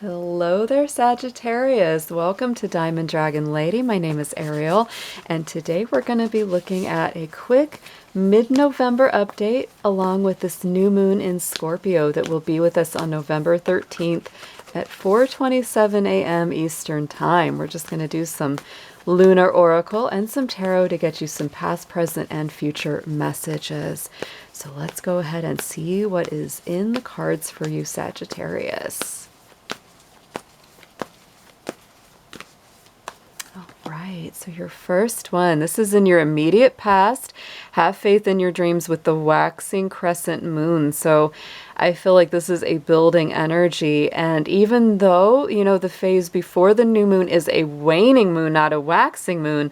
Hello there, Sagittarius. Welcome to Diamond Dragon Lady. My name is Ariel, and today we're going to be looking at a quick mid-November update along with this new moon in Scorpio that will be with us on November 13th at 4:27 a.m. Eastern Time. We're just going to do some lunar oracle and some tarot to get you some past, present, and future messages. So let's go ahead and see what is in the cards for you, Sagittarius. Right, so your first one, this is in your immediate past. Have faith in your dreams with the waxing crescent moon. So I feel like this is a building energy. And even though, the phase before the new moon is a waning moon, not a waxing moon,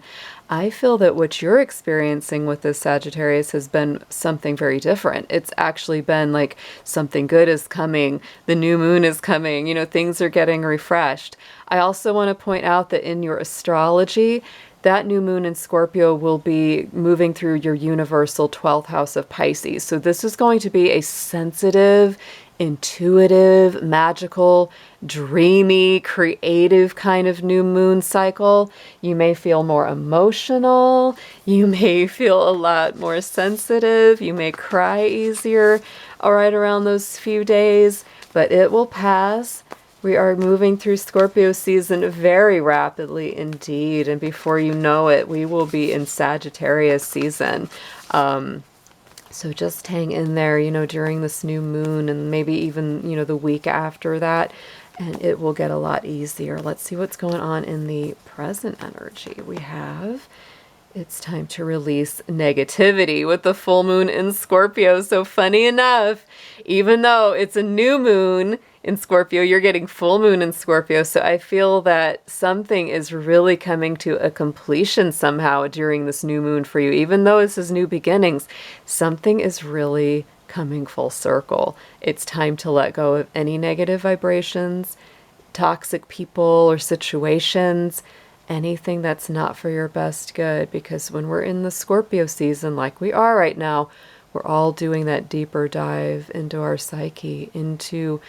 I feel that what you're experiencing with this Sagittarius has been something very different. It's actually been like something good is coming. The new moon is coming. Things are getting refreshed. I also want to point out that in your astrology, that new moon in Scorpio will be moving through your universal 12th house of Pisces. So this is going to be a sensitive, intuitive, magical, dreamy, creative kind of new moon cycle. You may feel more emotional. You may feel a lot more sensitive. You may cry easier right around those few days, but it will pass. We are moving through Scorpio season very rapidly indeed. And before you know it, we will be in Sagittarius season. So just hang in there, during this new moon and maybe even, the week after that, and it will get a lot easier. Let's see what's going on in the present energy. We have, it's time to release negativity with the full moon in Scorpio. So funny enough, even though it's a new moon in Scorpio, you're getting full moon in Scorpio. So I feel that something is really coming to a completion somehow during this new moon for you. Even though this is new beginnings, something is really coming full circle. It's time to let go of any negative vibrations, toxic people or situations, anything that's not for your best good. Because when we're in the Scorpio season, like we are right now, we're all doing that deeper dive into our psyche, into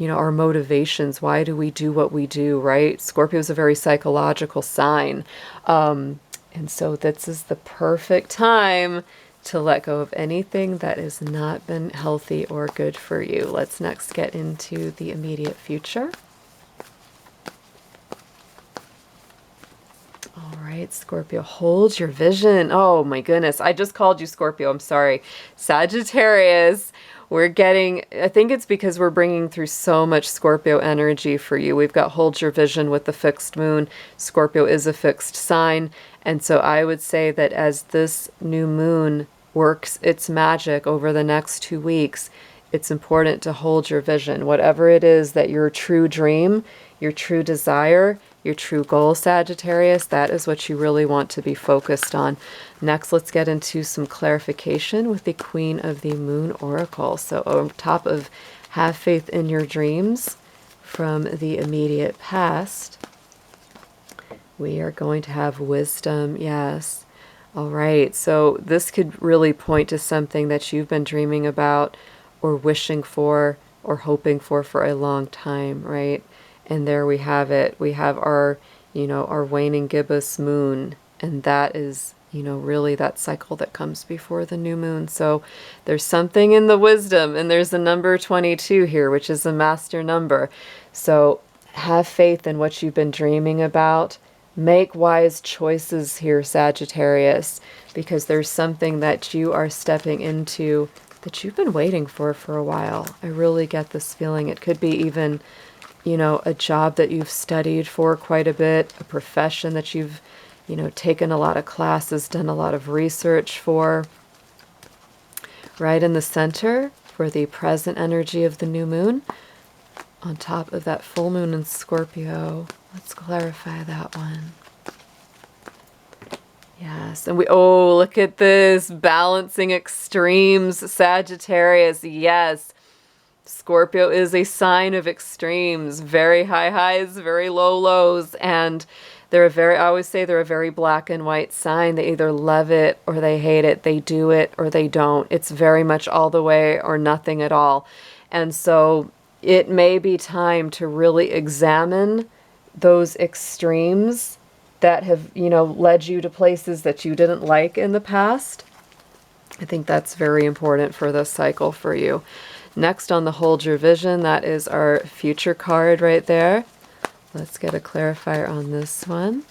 our motivations. Why do we do what we do, right? Scorpio is a very psychological sign. And so this is the perfect time to let go of anything that has not been healthy or good for you. Let's next get into the immediate future. All right, Scorpio, hold your vision. Oh my goodness, I just called you Scorpio. I'm sorry. Sagittarius. We're getting, I think it's because we're bringing through so much Scorpio energy for you. We've got hold your vision with the fixed moon. Scorpio is a fixed sign. And so I would say that as this new moon works its magic over the next 2 weeks, it's important to hold your vision. Whatever it is that your true dream, your true desire, your true goal, Sagittarius, that is what you really want to be focused on. Next, let's get into some clarification with the Queen of the Moon Oracle. So on top of have faith in your dreams from the immediate past, we are going to have wisdom. Yes. All right. So this could really point to something that you've been dreaming about or wishing for or hoping for a long time, right? And there we have it. We have our, our waning gibbous moon. And that is, really that cycle that comes before the new moon. So there's something in the wisdom. And there's the number 22 here, which is a master number. So have faith in what you've been dreaming about. Make wise choices here, Sagittarius, because there's something that you are stepping into that you've been waiting for a while. I really get this feeling. It could be even a job that you've studied for quite a bit, a profession that you've, taken a lot of classes, done a lot of research for. Right in the center for the present energy of the new moon, on top of that full moon in Scorpio. Let's clarify that one. Yes, and look at this, balancing extremes, Sagittarius. Yes. Scorpio is a sign of extremes, very high highs, very low lows, and I always say they're a very black and white sign. They either love it or they hate it. They do it or they don't. It's very much all the way or nothing at all. And so it may be time to really examine those extremes that have, led you to places that you didn't like in the past. I think that's very important for this cycle for you. Next on the Hold Your Vision, that is our future card right there. Let's get a clarifier on this one.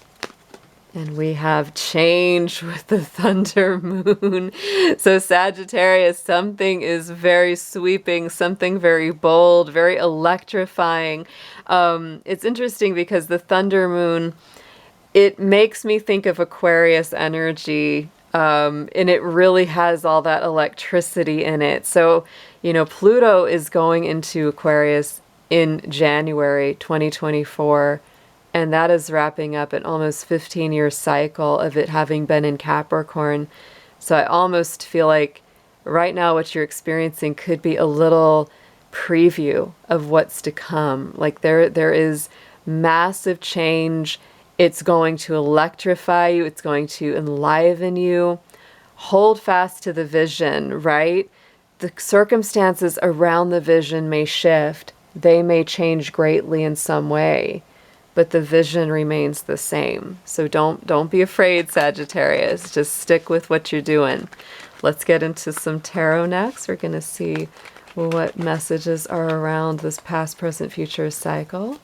And we have change with the thunder moon. So Sagittarius, something is very sweeping, something very bold, very electrifying. It's interesting because the thunder moon, it makes me think of Aquarius energy, and it really has all that electricity in it. So, Pluto is going into Aquarius in January 2024. And that is wrapping up an almost 15-year cycle of it having been in Capricorn. So I almost feel like right now what you're experiencing could be a little preview of what's to come. Like there is massive change. It's going to electrify you. It's going to enliven you. Hold fast to the vision, right? The circumstances around the vision may shift. They may change greatly in some way, but the vision remains the same. So don't be afraid, Sagittarius. Just stick with what you're doing. Let's get into some tarot next. We're going to see what messages are around this past, present, future cycle.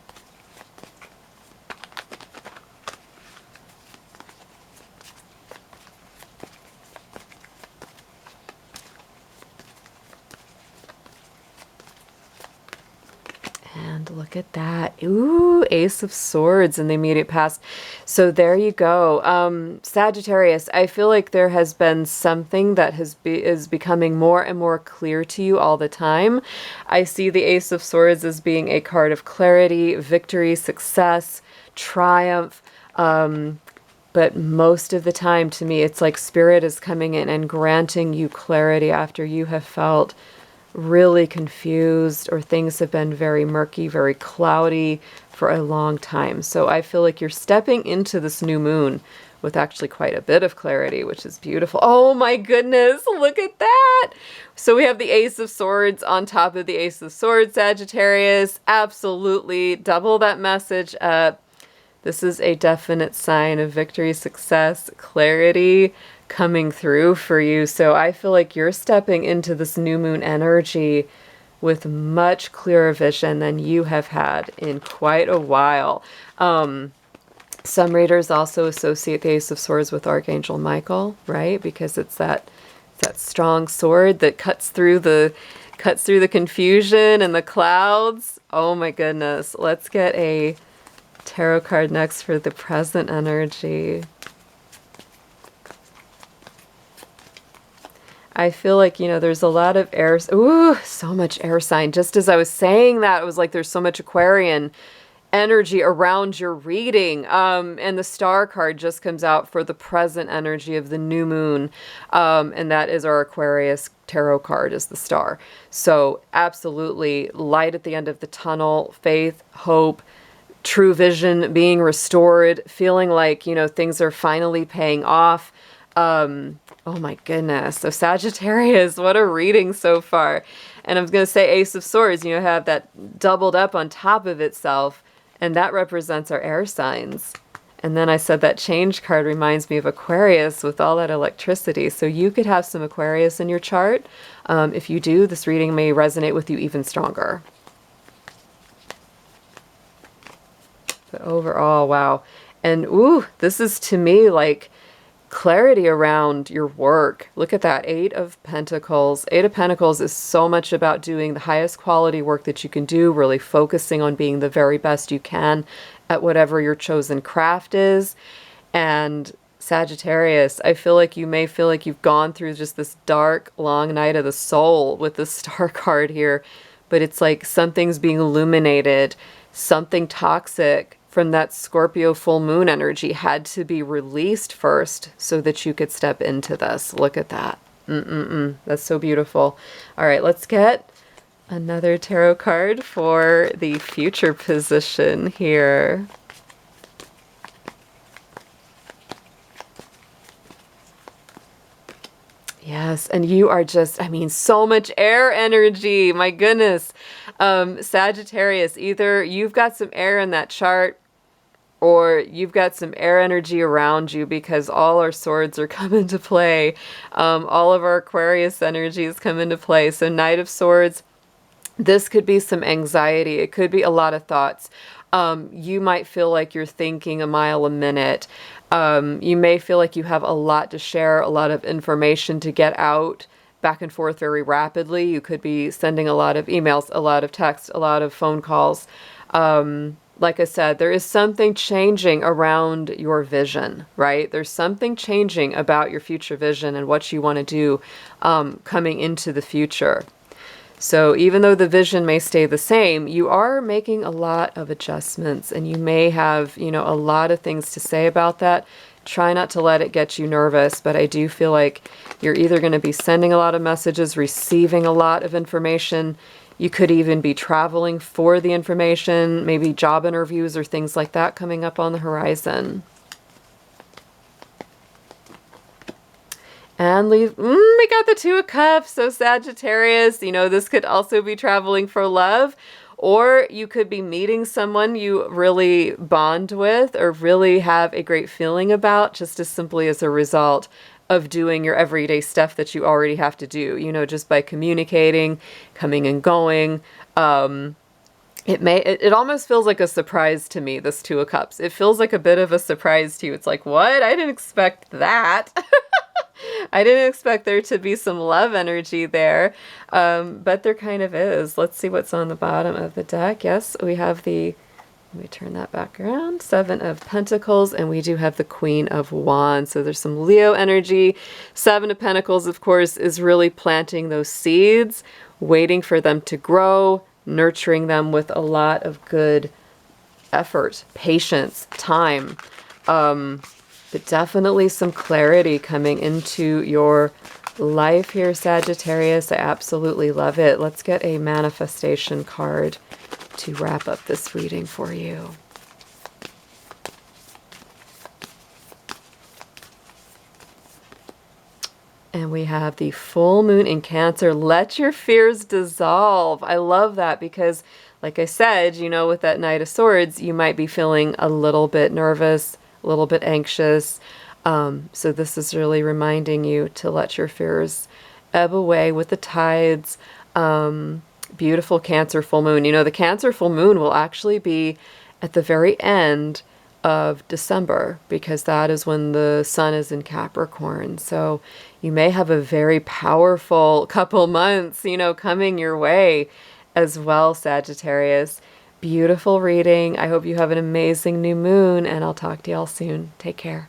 And look at that. Ooh, Ace of Swords in the immediate past. So there you go. Sagittarius, I feel like there has been something that is becoming more and more clear to you all the time. I see the Ace of Swords as being a card of clarity, victory, success, triumph. But most of the time, to me, it's like Spirit is coming in and granting you clarity after you have felt really confused or things have been very murky, very cloudy for a long time. So I feel like you're stepping into this new moon with actually quite a bit of clarity, which is beautiful. Oh my goodness, look at that. So we have the Ace of Swords on top of the Ace of Swords, Sagittarius. Absolutely double that message up. This is a definite sign of victory, success, clarity coming through for you. So I feel like you're stepping into this new moon energy with much clearer vision than you have had in quite a while. Some readers also associate the Ace of Swords with Archangel Michael, right? Because it's that strong sword that cuts through the confusion and the clouds. Oh my goodness. Let's get a tarot card next for the present energy. I feel like, there's a lot of air. Ooh, so much air sign. Just as I was saying that, it was like there's so much Aquarian energy around your reading. And the star card just comes out for the present energy of the new moon. And that is our Aquarius tarot card, is the star. So absolutely light at the end of the tunnel, faith, hope, true vision being restored, feeling like, things are finally paying off. Oh my goodness. So Sagittarius, what a reading so far. And I was going to say Ace of Swords, have that doubled up on top of itself, and that represents our air signs. And then I said that change card reminds me of Aquarius with all that electricity. So you could have some Aquarius in your chart. If you do, this reading may resonate with you even stronger. But overall, wow. And ooh, this is to me like clarity around your work. Look at that, Eight of Pentacles. Eight of Pentacles is so much about doing the highest quality work that you can do, really focusing on being the very best you can at whatever your chosen craft is. And Sagittarius, I feel like you may feel like you've gone through just this dark, long night of the soul with the star card here, but it's like something's being illuminated, something toxic from that Scorpio full moon energy had to be released first so that you could step into this. Look at that. That's so beautiful. All right, let's get another tarot card for the future position here. Yeah, Yes, and you are just, I mean, so much air energy. My goodness. Sagittarius, either you've got some air in that chart or you've got some air energy around you, because all our swords are come into play. All of our Aquarius energies come into play. So Knight of Swords, this could be some anxiety. It could be a lot of thoughts. You might feel like you're thinking a mile a minute. You may feel like you have a lot to share, a lot of information to get out back and forth very rapidly. You could be sending a lot of emails, a lot of texts, a lot of phone calls. Like I said, there is something changing around your vision, right? There's something changing about your future vision and what you want to do coming into the future. So even though the vision may stay the same, you are making a lot of adjustments, and you may have, you know, a lot of things to say about that. Try not to let it get you nervous, but I do feel like you're either going to be sending a lot of messages, receiving a lot of information. You could even be traveling for the information, maybe job interviews or things like that coming up on the horizon. And we got the Two of Cups. So Sagittarius, you know, this could also be traveling for love, or you could be meeting someone you really bond with or really have a great feeling about, just as simply as a result of doing your everyday stuff that you already have to do, you know, just by communicating, coming and going. It almost feels like a surprise to me, this Two of Cups. It feels like a bit of a surprise to you. It's like, what? I didn't expect that. I didn't expect there to be some love energy there, but there kind of is. Let's see what's on the bottom of the deck. Yes, we have let me turn that back around, Seven of Pentacles, and we do have the Queen of Wands. So there's some Leo energy. Seven of Pentacles, of course, is really planting those seeds, waiting for them to grow, nurturing them with a lot of good effort, patience, time. But definitely some clarity coming into your life here, Sagittarius. I absolutely love it. Let's get a manifestation card to wrap up this reading for you. And we have the full moon in Cancer. Let your fears dissolve. I love that because, like I said, you know, with that Knight of Swords, you might be feeling a little bit nervous, a little bit anxious. So this is really reminding you to let your fears ebb away with the tides. Beautiful Cancer full moon. You know, the Cancer full moon will actually be at the very end of December, because that is when the sun is in Capricorn. So you may have a very powerful couple months, you know, coming your way as well, Sagittarius. Beautiful reading. I hope you have an amazing new moon, and I'll talk to y'all soon. Take care.